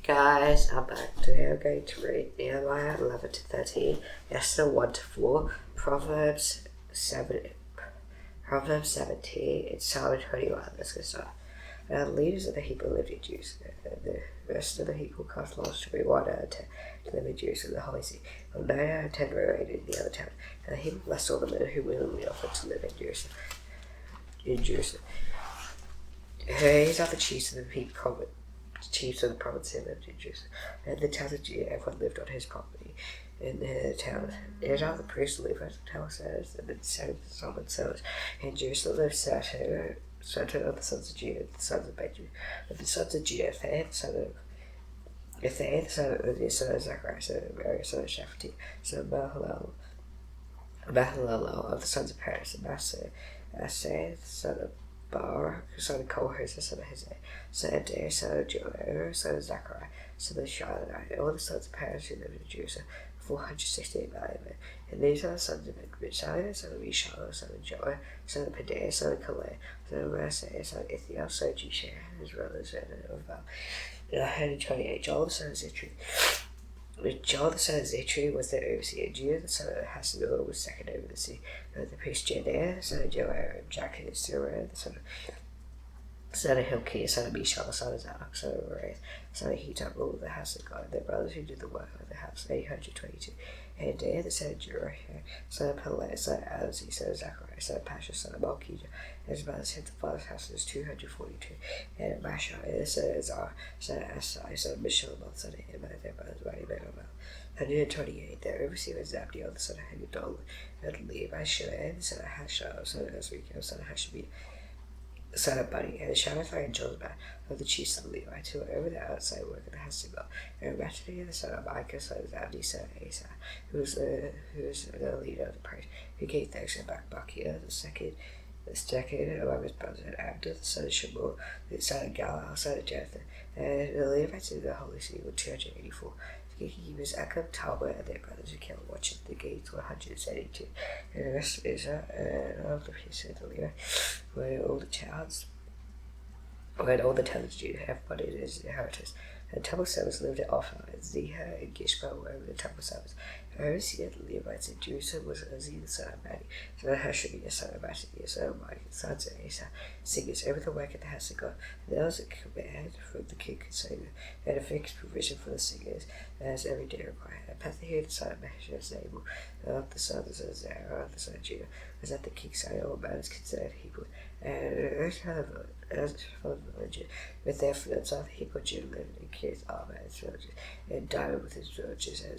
Guys, I'm back. Today I'm going to read Nehemiah 11 to 13, Esther 1 to 4, Proverbs 17, and Psalm 21. Let's get started. Now the leaders of the people lived in Jerusalem, and the rest of the people cast lots to be 1 out of 10 to live in Jerusalem, the holy city. While 9 out of 10 remained in the other town, and the people blessed all the men who willingly offered to live in Jerusalem. These are the chiefs of the people. Chiefs of the province who lived in Jerusalem, and the towns of Judah, everyone lived on his property in the town. These are the priests who lived at the tower centers, and the Solomon sellers. In Jerusalem lived Satur of the sons of Judah, the sons of Benjamin. Of the sons of Judah, Ethan, the son of Uziah, the son of Zechariah, son of Mary, son of Shephati, son of Mahalalel, of the sons of Paris, and Asay, the son of Barak, son of Kohath, the son of Hosea, son of Adair, son of Joel, son of Zechariah, son of Shilonite, all the sons of Paris who lived in Jerusalem, 468 million men. And these are the sons of Benjamin, son of Ishal, son of Joel, son of Pedaiah, son of Calais, son of Manasseh, son of Ithiel, son of Jeshua, his brothers, and of Val. 128, Joel the son of Zitri. Joel the son of Zitri was the overseer. Judah the son of Hasanel was second over the city. The priest Jedaiah, the son of Joarim, Jachin, the son of Hilkiah, son of Mishal, son of Zadok, son of Raith, son of Hetam, ruled the house of God. Their brothers who did the work of the house, 822. Hadaiah, the son of Jeroham, son of Peleh, son of Alizi, son of Zechariah, son of Pasha, son of Malchijah. His brothers had the father's house was 242. And Mashai, the son of Zar, son of Asai, son of Mishael, son of Emma, their brothers mighty men of Val. 128. Their overseer was Zabdiel, the son of Hagadol, and Levi, Shimei, the son of Hashab, son of Azrikam, son of Hashabih, son of Bunny, and the Shabbethai and Josabad of the chiefs of the Levites who were over the outside work of the house of God. And Matthew, the son of Micah, son of Zabdi, son of Asa, who was the leader of the praise, who gave thanks to Bakbakia, the second among his brothers, and Abda, the son of Shemur, the son of Galal, son of Jether, and the Levites of the holy city were 284. He was Akab, Talbot, and their brothers who kept watch at the gates 172. And the rest of Israel and all the priests of the Levi were all the towns of Judah, everybody in his inheritance. And the temple servants lived at Ophir, and Zihah and Gishpa were over the temple servants. The overseer of the Levites in Jerusalem was Uzi, the son of Mani, son of Hashabiah, son of Mattaniah, son of Micah, sons of Asa, singers over the work of the house of God. And there was a command from the king concerning and a fixed provision for the singers, as every day required. And Pethahiah, the son of Meshach, Zabel, of the sons of Zerah, the son of Judah, was at the king's side. All matters considered Hebrew, and as for the villages, with their fields of the Hebrew Judah lived in Kirith Arba and its villages, and Diamond with its villages, and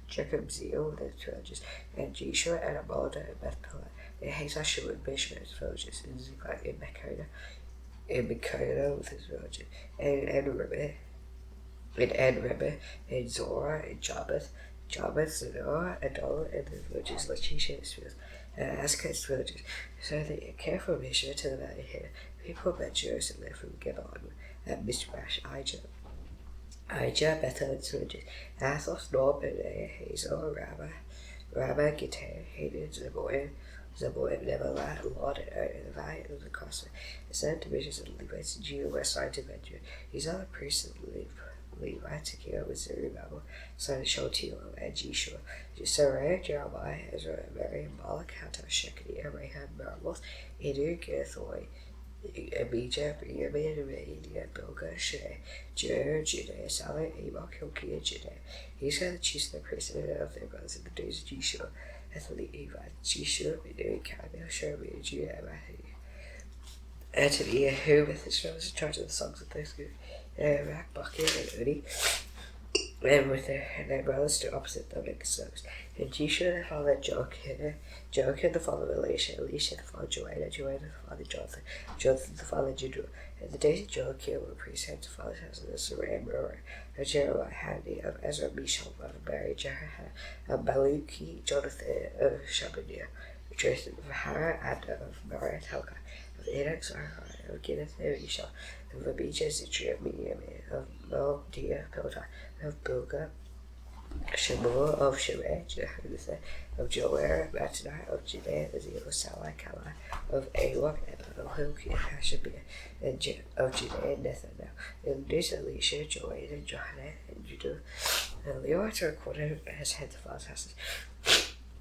Jacob Zeel with its villages, and Jeshua and Amalda and Bethpelah, and Hazashua and Bishma and its villages, and Ziklag and Mekona with its villages, and Ribbah, and Zorah, and Jarmuth, Zanoah, and Adullam, and the villages, Lachish and its fields, and Azekah its villages. So they came from Mishra to the valley here. People met Jerusalem lived from Geba and Mishmash, Ijah, Bethel and its villages, Athoth, Nob, and Hazor, Ramah, Gittah, Hanan, Zeboim, Nebalat, Lod, and Er, and the valley of the Crossway. The seven divisions of the Levites in Judah were assigned to Benjamin. These are the priests of the Levites who came up with Zerubbabel, son of Shealtiel, and Jeshua, Seraiah, Jeremiah, Ezra, Mary, Malach, Hattar, Shechaniah, Rahab, Meremoth, Edu, Githoi, Abijah, Benjamin, Median, Bilgah, Shea, Judah, Saleh, Enoch, Hilkiah, Judah. These are the chiefs of the priests and of their brothers in the days of Jeshua, and the Levites, Jeshua, Binu, Kadmiel, Sherebiah, Judah, and Anthony, who with Israel was in charge of the songs of thanksgiving, and Rak, Bakir, and Udi, and with their brothers stood opposite them in songs. And Jeshua the father of Joachim the father of Elisha the father of Joanna the father of Jonathan the father of Judah. And the days of Joachim were priests had the father's house of the Sarai, of Jeremiah, Hanani, of Ezra, Mishal, of Mary, Jerahah, of Baluki, Jonathan, of Shabaniah, of Joseph, of Hara, and of Mariah, Helga, of Enoch, Zachariah, of Ginneth, of Ishal, of Abijah, Zitri, of Miniam, of Meldiah, Piltai, of Bilgah, Shemua of Shemeh, Jehonathan of Joer, Mattanai of Judea, Ezekiel, Salai, Kalai of Awak, of Hilkiah, Hashabah, and of Judea, Nethanel, and this Elisha, Joel, and Johanan, and Judah. And the Levites are recorded as heads of fathers' houses.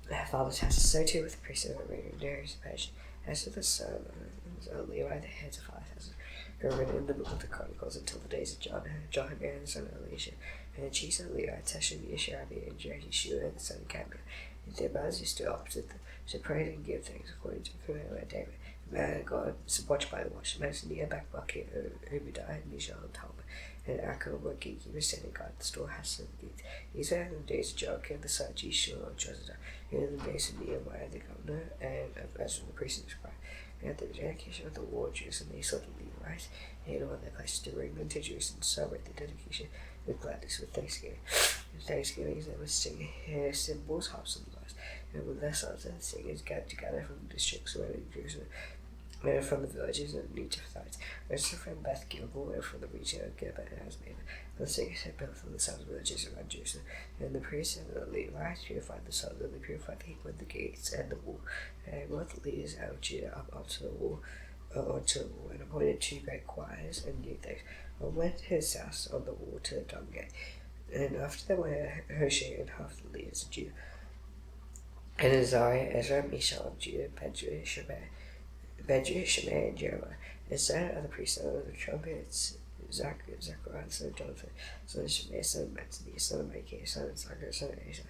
Their fathers' houses, so too with the priests of the reigning Darius and Persia. As for the sons of Levi, the heads of fathers' houses, who are written in the book of the Chronicles until the days of Johanan, the son of Elisha, and the chiefs of the Levites, Hashabah, Sherabiah, and Jeshua, the son of Cadmiel. And their mouths used to opposite them, to pray and give thanks according to the command of David. The man of God, watched by the watchmen, near back Bucky, Obadiah, Mishael, and Talmud, and Akko, were gatekeepers standing guard the storehouse of the gates. These were in the days of Joachim, the son of Jeshua, and Josiah, and in the days of Nehemiah, the governor, and of Ezra, the priest and scribe. And at the dedication of the war of Jerusalem, they sought the Levites, and on their places to bring them to Jerusalem to celebrate the dedication with gladness, with thanksgiving. With thanksgiving, they would sing cymbals, harps, and lyres. And when their sons and singers gathered together from the districts surrounding Jerusalem, and from the villages and Netophites, also from Beth Gilgal, and from the region of Geba and Asmavah. The singers had built from the southern villages around Jerusalem, and the priests and the Levites purified the souls, and they purified the people, the gates, and the wall, and brought the leaders out of Judah up onto the wall, and appointed 2 great choirs, and gave thanks. And went his house on the wall to the dung gate. And after them were Hoshea and half the leaders of Judah, and Azariah, Ezra, Mishael of Judah, Benjamin, Shemaiah, and Jeremiah, and Sarah of the priests of the trumpets, Zechariah, son of Jonathan, son of Shemaiah, son of Mattaniah, son of Micaiah, son of Zachar, son of Asa,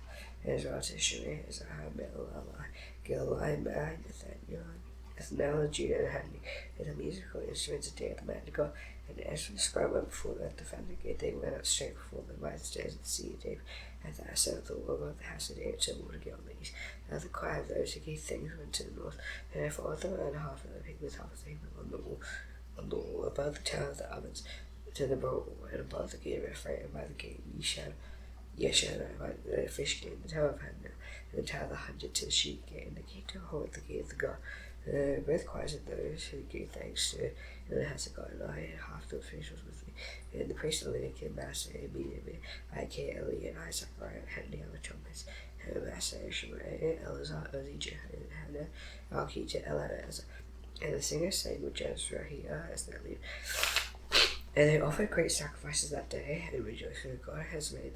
and Ezra to Shemaiah, Azariah, Melalai, Gilai, Nathanael, Judah, and Hanani, and the musical instruments of day of the man of God. And Esther the scribe went before them at the fountain gate. They went out straight before them by the stairs of the sea of David, at the ascent of the wall of the house of David, to the water gate on the east. Now the choir of those who gave things went to the north, and I followed them, and half of the people with half of the people on the wall, above the tower of the ovens, to the broad wall, and above the gate of Ephraim, by the gate of Yeshana, by the fish gate, and the tower of Hananel, and the tower of the 100 to the sheep gate, and the gate to hold the gate of the God. Both choirs of those who gave thanks to in the house of God, and I and half the officials with me, and the priest of Leviticus, and Master, and immediately I, Eli, and I, Zechariah, and Hanani on the trumpets, and Master, Shemaiah, Elazar, Ozijah, and Hannah, Malchijah, Elazar, and the singers sang with Jezreel as their lead. And they offered great sacrifices that day, and rejoiced, for God has made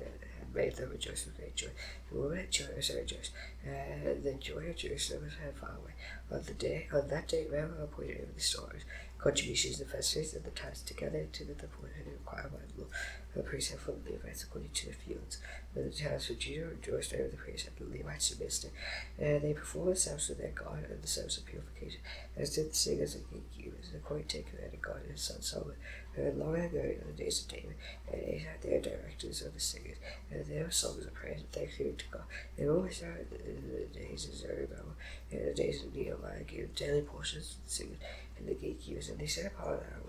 them rejoice with great joy. The women had joy as they rejoiced, and the joy of Jerusalem was heard far away. On that day, men were appointed over the stores, contributions, the first fruits, and the tithes together to the appointed required by the law. The priests had for the Levites according to the fields. When the towns of Judah rejoiced over the priests and the Levites to minister, and they performed themselves with their God and the service of purification, as did the singers and gatekeepers, according to the command of God and his son Solomon, who had long ago in the days of David, and they had their directors of the singers, and their songs of praise and thanksgiving to God. And always in the days of Zerubbabel, and in the days of Nehemiah, gave daily portions to the singers and the gatekeepers, and they set apart that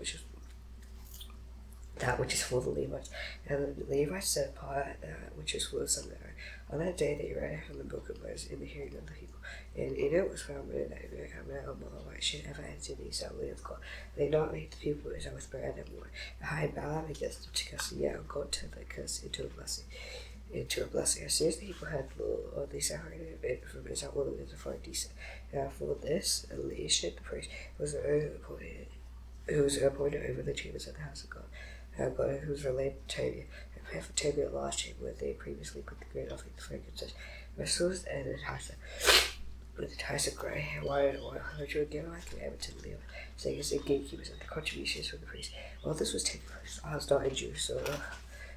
which is for the Levites, and the Levites set apart that which is for the son of Aaron. On that day they read from the book of Moses in the hearing of the people, and in it was found written that no Moabite should ever enter the assembly of God. They not make the people of Israel with bread and water. The high Balaam against them to curse, and yet God turned that curse into a blessing. As soon as the people heard the law, they separated it from Israel wilderness for a decent. Now for this, Elisha the priest was appointed over the chambers of the house of God. God, who was related to Tobia, and prepared for Tobia a large chamber where they previously put the grain offering of frankincense, vessels, and the ties of grey, white, and oil, which were given by commandment to the Levites, saying as the gatekeepers and the contributions from the priests. While this was taking place, I was not in Jerusalem.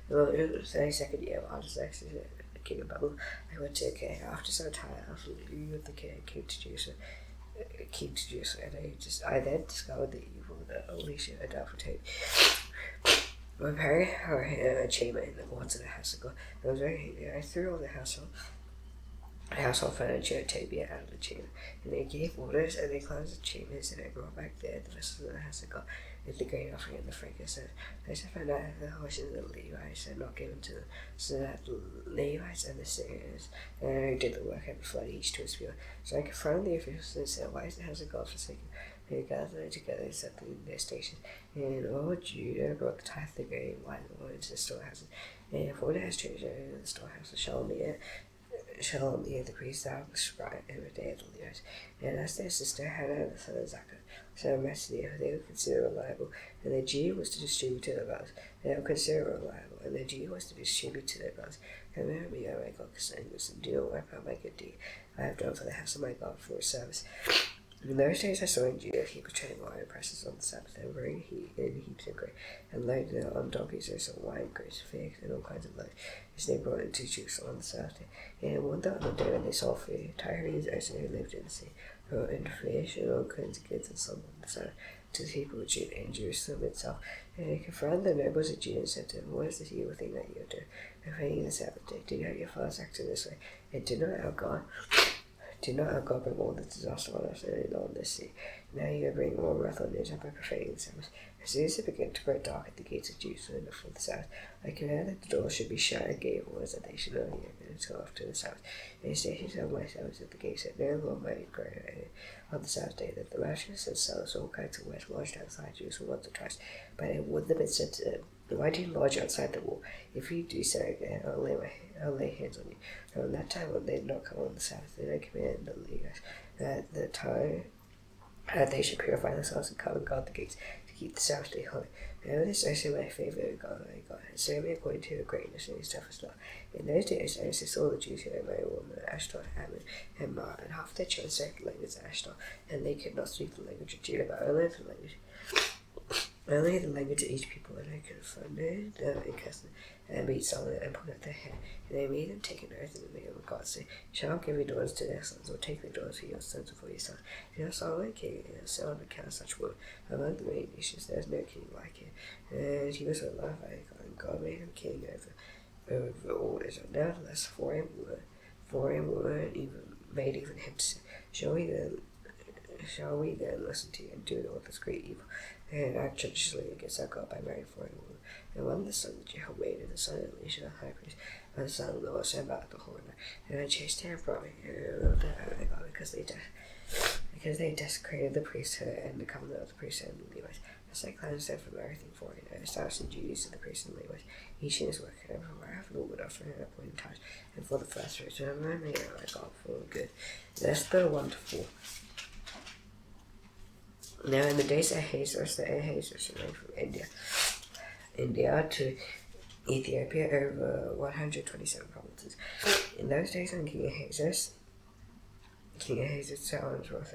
In the 32nd year of Artaxerxes, the king of Babylon, I went to the king. After some time, after the view of the king came to Jerusalem, and I then discovered the evil that Elisha had done for Tobia. Preparing her chamber in the courts of the house of God. I was very angry. I threw all the household furniture and Tobia out of the chamber, and they gave orders, and they closed the chambers, and I brought back there the vessels of the house of God, with the grain offering and the frankincense. I found out that the horses of the Levites had not given to them, so that the Levites and the singers who did the work had fled each to his field. So I confronted the officials and said, "Why is the house of God forsaken? They gathered together and set them in their stations. And all Judah brought the tithe of the grain, wine, and oil into the storehouses. And for the treasure in the storehouses Shalom the priest thou scribe every day of the Levites. And as their sister Hannah the son of Zakah, son of Messiah, they were considered reliable, and their duty was to distribute to their brothers. They were considered reliable, and their duty was to distribute to their brothers. Remember me, O my God, concerning this, and do not wipe out my good deed I have done for the house of my God for his service. In those days I saw in Judah people treading wine presses on the Sabbath, and bringing in heaps of grain, and loading it on donkeys, and some wine, grapes, figs, and all kinds of loads, which they brought into Jerusalem on the Sabbath day. And one other day when they saw food, Tyrians also who lived in the sea, brought in fish and all kinds of goods and sold on the Sabbath to the people of Judah in Jerusalem itself. And they confronted the nobles of Judah and said to them, what is this evil thing that you are doing, profaning the Sabbath day? Do not your fathers act in this way, and do not our God bring all the disaster on us and on this sea. Now you are bringing more wrath on Israel by profaning the Sabbath. As soon as it began to grow dark at the gates of Jerusalem before the Sabbath, I commanded that the door should be shut and gave orders that they should not open until after the Sabbath. And the stations of my servants at the gates said, no more might grow on the Sabbath day, that the merchants and sellers of all kinds of wares lodged outside Jerusalem once or twice. But it would have been said to them, why do you lodge outside the wall? If you do so again, I'll lay hands on you. And on that time when they did not come on the Sabbath, then I commanded the Levites that the time they should purify themselves and come and guard the gates to keep the Sabbath day holy. And this I say my favour of God, and serve me according to your greatness and his toughest law. In those days I saw the Jews who had married women at Ashdod, Ammon, and Mar, and half their children spoke the language of Ashdod, and they could not speak the language of Judah, but only the language of each people, and I confronted them in custom, and beat Solomon and put out their hair. And they made them take an oath in the name of God, saying, you shall not give your daughters to their sons, or take their daughters for your sons or for your sons. You know, Solomon king, and Solomon cast such woman. Among the many nations there is no king like him. And he was beloved by God, and God made him king over all Israel. Nevertheless, foreign woman made even him to say, shall we then listen to you and do all this great evil, and act treacherously against our God by marrying foreign women? And one of the sons of Jehoiada, and the son of Elisha the high priest, and the son of Noah, sent back the horn, and I chased him from me, and wrote that out of God, because they desecrated the priesthood and the covenant of the priesthood and the Levites. As I cleansed them from everything foreign, I established the duties of the priests and Levites, each in his work, and everywhere I have an woman offering at appointed times, and for the first fruits, and I made my God for good. Esther 1-4. Now in the days of Ahasuerus, the Ahasuerus reigned from India to Ethiopia over 127 provinces. In those days when King Ahasuerus sat on his throne,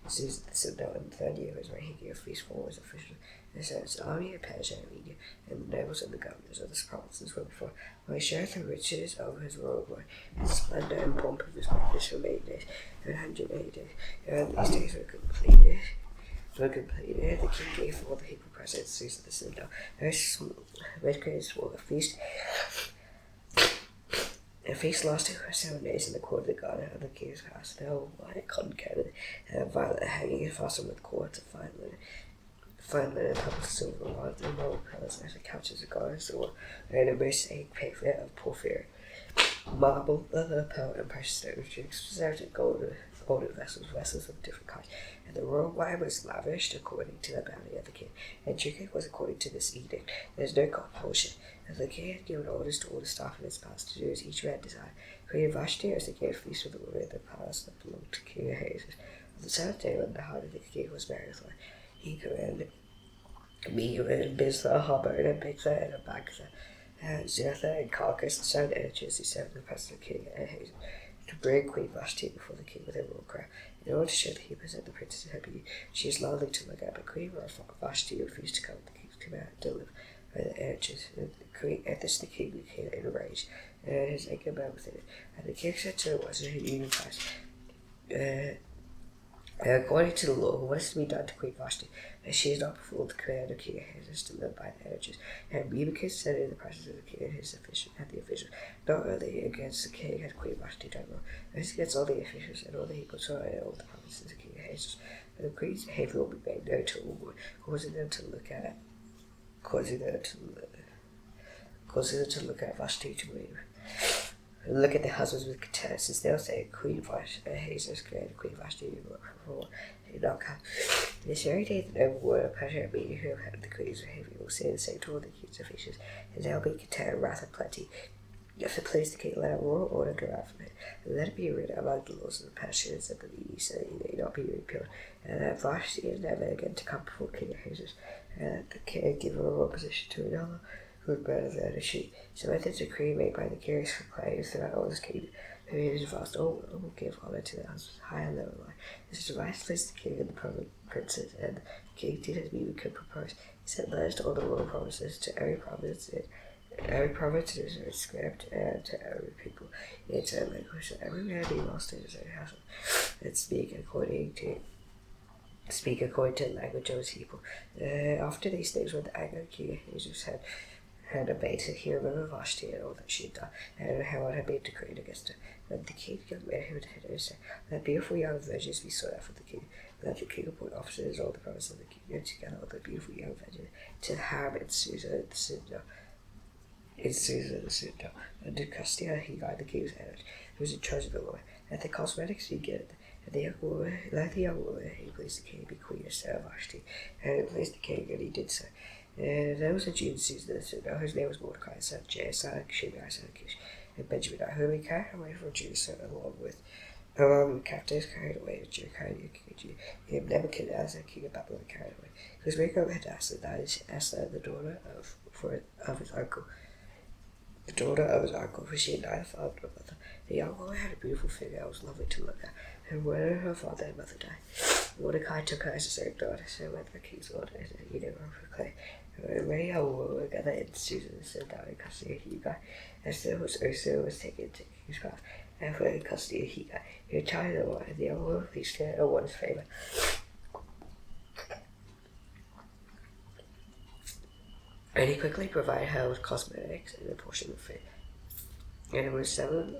as soon as the Citadel in the third year of his reign, he gave a feast for all his officials, and sent his army of Persia and Media, and the nobles and the governors of the provinces were before. When he showed the riches of his royal glory, and the splendor and pomp of his greatness for many days, 180 days. And these days were completed. The king gave all the people presents to the Citadel. Most great small, the feast lasted for 7 days in the court of the garden of the king's house. There were white cotton cannon and violet hanging fastened with cords of fine linen, purple, silver, rods, and gold pearls, as the couches of gods, or and a mosaic pavement of porphyry, marble, leather, pearl, and precious stones, drinks preserved in golden vessels of different kinds. And the royal wine was lavished according to the bounty of the king, and drinking was according to this edict. There is no compulsion. And the king had given orders to all the staff in his palace to do as each man desired. Queen Vashti was to give feast with the women in the palace that belonged to King Ahasuerus. On the seventh day, when the heart of the king was merry with wine, he commanded me and Biztha, Harbon, and Bigtha, and Abagtha, and Zertha, and Carcass, the son of Antius, who served the presence of King Ahasuerus, to bring Queen Vashti before the king with a royal crown. In order to show that he possessed the princess in her beauty, she is lovely to look at, but Queen Vashti refused to come with the king's command to live by the Antius. At this the king became enraged, and his anger burned within it. And the king said to the ones who knew him, according to the law, what is to be done to Queen Vashti, as she has not fulfilled the command of King Ahasuerus to live by the Antius? And Memucan said in the presence of the king and his officials, not only against the king had Queen Vashti done wrong, but against all the officials and all the people saw in all the provinces of King Ahasuerus. And the queen's behavior will be made known to all, causing them to look at Vashti to move. And look at their husbands with contempt, since they'll say, Queen Ahasuerus commanded Queen Vashti before did not come. This very day the noble word of pleasure and meeting who have had the queen's behaviour will say the same to all the king's officials, and they'll be content wrath and plenty. If it please the king, let a royal order go out from it, and let it be written among the laws of the passions and the needy, so that he may not be repealed, and that Vashti is never again to come before King Ahasuerus, and that the king give a royal position to another who is better than a sheep. So with the decree made by the kings for claims throughout all his kingdom, who is vast all will give honour to the husbands high and low alike. This is the right place the king and the princes, and the king did as we could propose. He sent letters to all the royal provinces, to every province is its script, and to every people its own language, so every man be lost in his own household, and speak according to the language of his people. After these things, when the anger of King Ahasuerus had abated, he remembered Vashti and all that she had done, and how it had been decreed against her. Then the king commanded him to say, let beautiful young virgins be sought out for the king. Let the king appoint officers all the provinces of the kingdom together with the beautiful young virgins to the harem in Susa the Citadel. And in Castia he guided the king's head, who was in charge of the law. Let the cosmetics be given, and let the young woman who pleased the king be queen Esther of Vashti, and it pleased the king, and he did so. And there was a Jew in Susa the Citadel, whose name was Mordecai, son of Jair, son of Shimei, son of Kish, and Benjamin, whom he carried away from Jerusalem along with captives carried away to Jericho, him Nebuchadnezzar, king of Babylon, carried away. He was making up Hadassah, that is Esther, the daughter of his uncle. For she had neither father nor mother. The young woman had a beautiful figure and was lovely to look at, and when her father and mother died, Mordecai took her as his own daughter, so when the king's order he never proclaimed. When many young women were gathered in Susan and sat down in custody of Hegai, Esther was taken to the king's palace, and put in custody of Hegai. He had child in one, and the young woman pleased her and won his favour. And he quickly provided her with cosmetics and a portion of food. And it was seven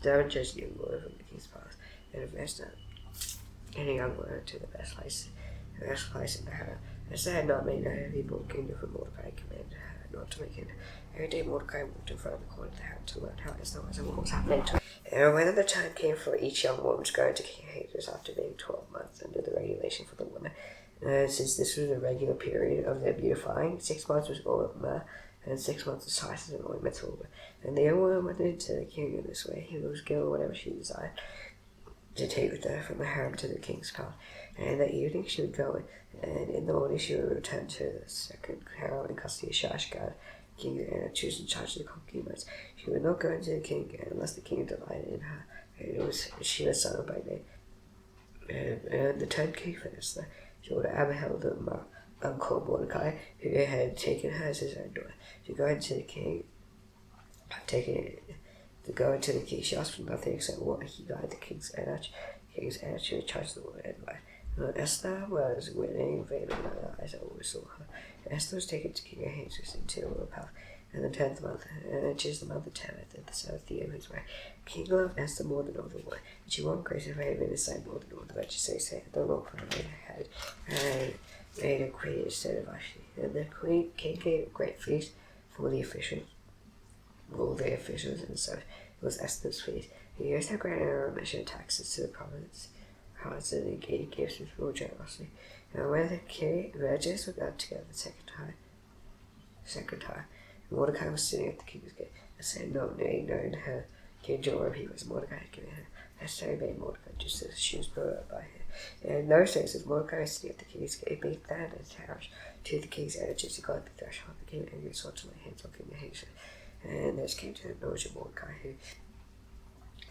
judged young women from the king's palace, and advanced them, and a young woman to the best place in the harem. Esther had not made known any more kingdom for Mordecai, commanded her not to make it. Every day Mordecai walked in front of the court of the harem to learn how Esther was and what was happening to her. And when the time came for each young woman to go into King Ahasuerus after being 12 months under the regulation for the women, since this was a regular period of their beautifying, 6 months was oil of myrrh, and 6 months of spices and ointment of oil. And the young woman went into the king in this way. He was given whatever she desired to take with her from the harem to the king's palace. And in the evening she would go in, and in the morning she would return to the second harem in custody of Shashgad, king, and choose in charge of the concubines. She would not go into the king unless the king delighted in her. And she was son by name. And the 10 king for Esther, she ordered Abihail the uncle Mordecai, who had taken her as his own daughter, to go into the king. She asked for nothing except what he guided the king's energy to charge the woman and wife. And Esther was winning vain in her eyes. I always saw her. Esther was taken to King Ahasuerus into the royal palace in the 10th month, which is the month of 10th, in the 7th year of his reign. King loved Esther more than all the women, and she won grace of fame in his sight more than all the virtues. So he said, the Lord put her head and made a queen instead of Vashti. And the king gave a great feast for the officials. All the officials, and so it was Esther's feast. He used her granted a remission of taxes to the province, and he gave gifts with full generosity. And when the virgins were gathered together the second time, Mordecai was sitting at the king's gate, and said, no, knowing her King Joram, he was Mordecai had given her. Esther obeyed Mordecai just as she was brought up by him. And in those days, as Mordecai was sitting at the king's gate, being glad and attached to the king's energies, he got at the threshold, became angry, and sought to lay hands on King Ahasuerus. And this came to the knowledge of Mordecai,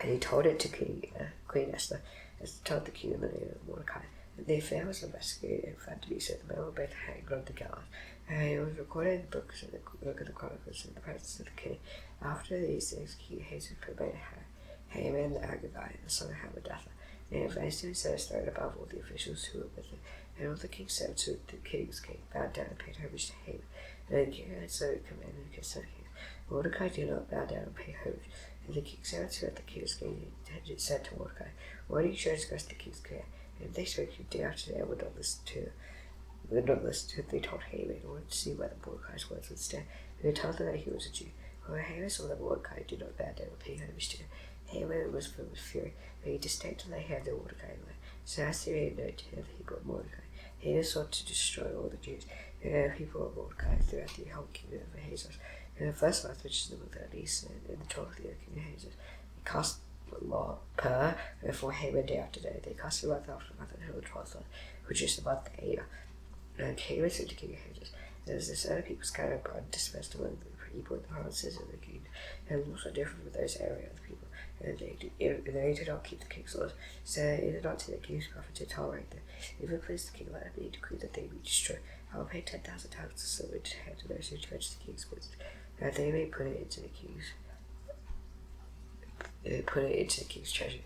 and he told it to Queen Esther, as told the king in the name of Mordecai. And the affair was investigated and found to be so the men were both hanged on the gallows. And it was recorded in the books of the Book of the Chronicles in the presence of the king. After these things, King Ahasuerus promoted Haman the Agagite, the son of Hammedatha, and advanced him and set his throne above all the officials who were with him. And all the king's servants who the king's king bowed down and paid homage to Haman. And the king had so commanded the kings. Mordecai did not bow down and pay homage. And the king's servants who at the king's gate had said to Mordecai, why do you transgress the king's command? And if they spoke you day after day, I would not listen to them. They told Haman in order to see whether Mordecai's words would stand. And they told him that he was a Jew. When Haman saw that Mordecai did not bow down and pay homage to him, Haman was filled with fury, and he disdained to lay hands on Mordecai So as they made known to the people of Mordecai, Haman sought to destroy all the Jews and the people of Mordecai throughout the whole kingdom of Ahasuerus. In the first month, which is the month of Nisan, in the 12th year of King Ahasuerus, they cast the law per before Haman day after day. They cast the month after month until the 12th month, which is the month Adar. And Haman said to King Ahasuerus, "As the certain people scattered abroad, dispersed among the people in the provinces of the kingdom, and laws are different from those area of the people, and they did not keep the king's laws, so they did not take the king's prophet to tolerate them. If it pleased the king, let it be decreed that they be destroyed. I will pay 10,000 talents of silver to hand to those who judge the king's business, that they may put it into the king's treasury."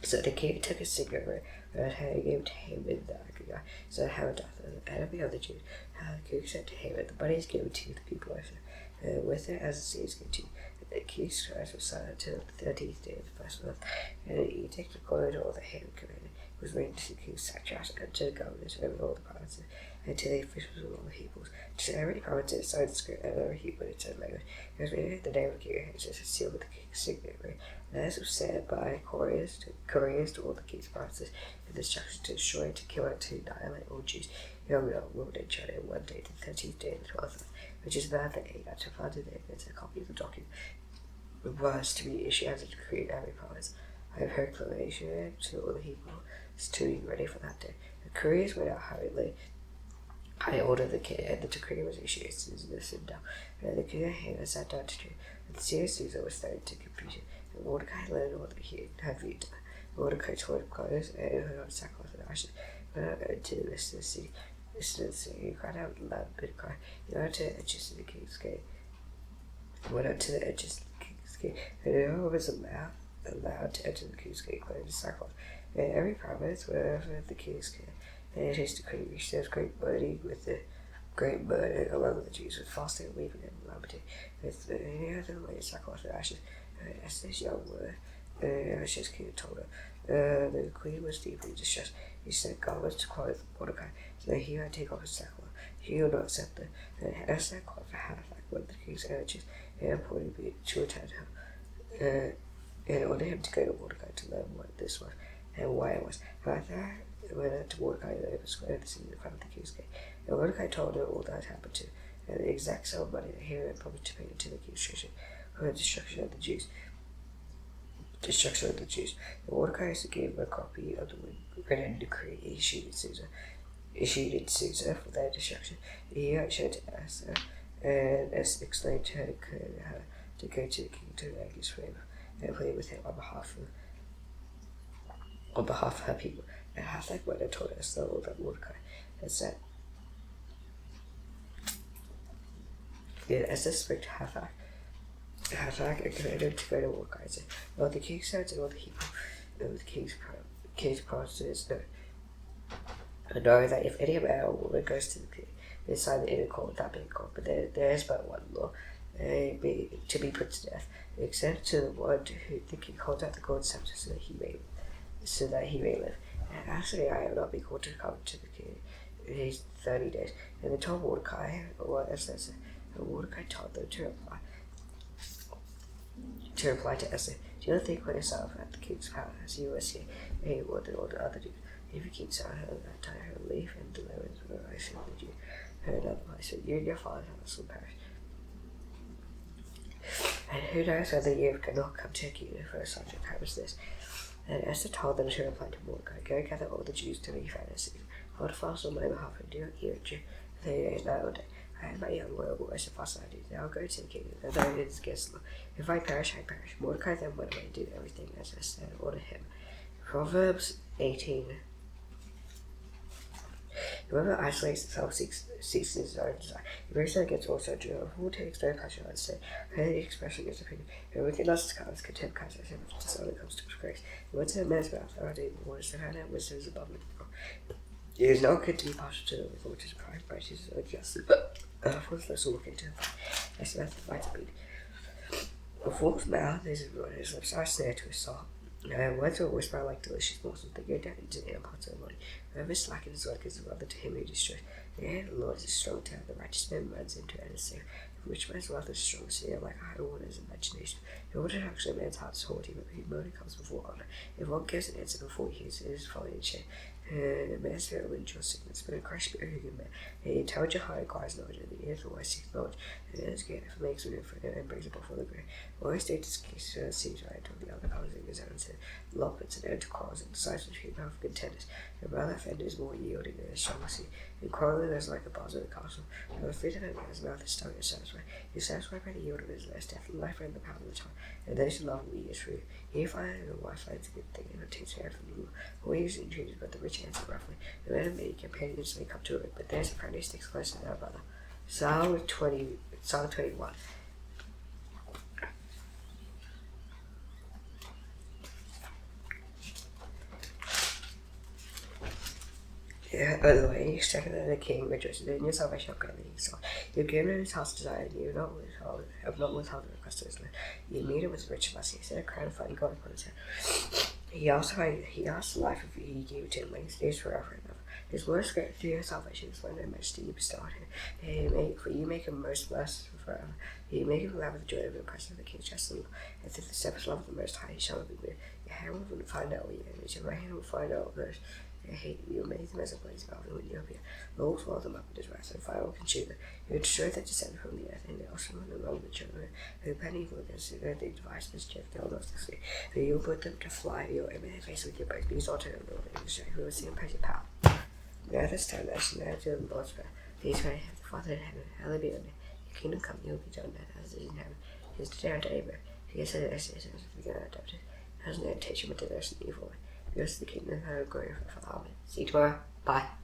So the king took a signet ring and gave it to Haman the Agagite, so that Haman doth the enemy of the Jews. The king said to Haman, "The money is given to the people of Israel, with it as the sea is given to you." The king's scribes were silent until the 13th day of the first month, and the edict according to all that Haman commanded was written to the king's satraps and to the governors over all the provinces, and to the officials of all the peoples. To every province it assigned the script, and every people in its own language. It was written in the name of King Ahasuerus and sealed with the king's signet ring. And as was said by couriers to all the king's provinces, and the instructions to destroy, to kill, and to annihilate all Jews, young men, women, and children, in one day, the 13th day of the 12th month, which is about the 8th, to find in evidence a copy of the document was to be issued as a decree in every province. I have heard proclamation to all the people to be ready for that day. The couriers went out hurriedly. I ordered the king, and the decree was issued as soon as this and down. And the king of Haman sat down to drink, and the serious Caesar was thrown into confusion. And Mordecai learned all that he had viewed. Mordecai tore his clothes and put on sackcloth and ashes, went out into the midst of the city. He cried out with a loud bitter cry. He went to the edges of the king's gate. And no one was allowed to enter the king's gate clothed in sackcloth. In every province, wherever the king's king, and his decree reached, there was great mourning among the Jews, with fasting and weeping and lamenting, with any other laid sackcloth and ashes. And Esther's young mother, Esther's king, told her the queen was deeply distressed. He sent garments to clothe Mordecai, so that he might take off his sackcloth. She would not accept them. And Esther called for Hathach, one of the king's energies, and appointed me to attend her, and ordered him to go to Mordecai to learn what this was and why it was. Hathach went out to Mordecai in the open square of the city in front of the king's gate. And Mordecai told her all that had happened to him, and the exact sum of money that Haman had promised to pay into the king's treasury for the destruction of the Jews. And Mordecai gave him a copy of the written decree issued in Susa for their destruction. He showed it to Esther, and Esther explained to her to go to the king to beg his favor and plead with him on behalf of her people. And Hathach went and told Esther all that Mordecai had said. Then Esther spoke to Hathach and commanded him to go to Mordecai and said, "All the king's sons and all the people of the king's provinces know. And know that if any man or woman goes to the king, they sign the inner court without being called, but there is but one law, to be put to death, except to the one who the king holds out the golden scepter so that he may live. And actually I have not been called to come to the king in these 30 days. And they told Mordecai what Esther said, and Mordecai told them to reply to Esther, "Do not think for yourself at the king's palace, you must see any more than all the other Jews. If you keep silent at that time, her leave and deliverance will I send the Jew her another place, and you and your father's house will perish. And who knows whether you cannot come to a kingdom for such a time as this." And Esther told them to reply to Mordecai, "Go gather all the Jews to me found in the city. Hold fast on my behalf and do not hear a Jew. 30 days night or day. I and my young royal boys and fast I do. Now go to the king, and though it is against the law. If I perish, I perish." Mordecai then went away and did everything as Esther had ordered him. Proverbs 18. Whoever isolates himself seeks his own desire. He brings that against all such a fool takes no pleasure in saying, "Heard the expression against opinion." And wickedness comes, contempt comes at him, dishonor comes to disgrace. The words of a man's mouth are ordained, the words of hand wisdom is above it. It is not good to be partial to the which is pride, righteous or justice, but foolishness will look into the fire. That's the method of fighting. A fool's mouth is his ruin, his lips are snare to his soul. Words will whisper like delicious morsels that go down into the inner parts of the body. Whoever slackens his work is a brother to him who destroys. The hand of the Lord is a strong tower, the righteous man runs into it and is safe. The rich man's wealth is strong, so like a high water's imagination. The order actually a man's heart is haughty, but humility comes before honor. If one gives an answer before he hears it is folly and shame. A man's spirit will endure sickness, but a crushed spirit who can bear. The intelligent heart acquires knowledge, and the ear of the wise seeks knowledge. And it is good if it makes room for it and brings it before the grave. Always state his case, seems right until the other comes in his own sin. Love puts an end to quarrels and decides between both contenders. The brother offender is more yielding than a strong sea. And quarreling is like a bars of the castle. Now the freedom of man's mouth is stung and satisfied. He is satisfied by the yield of his last death, and life and the power of the tongue. And those who love will eat his fruit. He finds a wife finds a good thing and obtains favor from the Lord. All he is entreated, but the rich answer roughly. The man of many companions may come to it, but there's a friend who sticks close to their brother. Psalm 21. By the way, you second than the king rejoices in your salvation of greatly exalt. You have given him his heart's desire, and you have not withheld the request of his lips. You meet him with rich mercy, set a crown of fine gold upon his head. He asked life if he gave it to him, length days forever and ever. His words great through your salvation is when no majesty you bestow on him. For you make him most blessed forever. You make him glad with the joy of the presence of the king's chastisement, and through the steadfast love of the Most High he shall not be moved. Your hand will find out what your enemies, your right hand will find out those. I hate you, made them as a blazing oven when you appear. The Lord swallowed them up with his wrath, and fire will consume them. You would destroy that descend from the earth, and also from among the children. Who plan evil against the earth, they devise mischief, they will not succeed. For you will put them to fly, you will aim in their face with your bows, be exalted in the Lord, and strength, who will see and praise your power. Now this time, nation, now to the Lord's prayer. Please pray, have the Father in heaven, hallowed be thy name. Your kingdom come, your will be done, as it is in heaven. Here's today our daily bread. Forgive us our debts, as we forgive our debtors. Has no temptation, but deliver us from the evil one. Yours is the kingdom, and the glory, forever. Amen. See you tomorrow. Bye.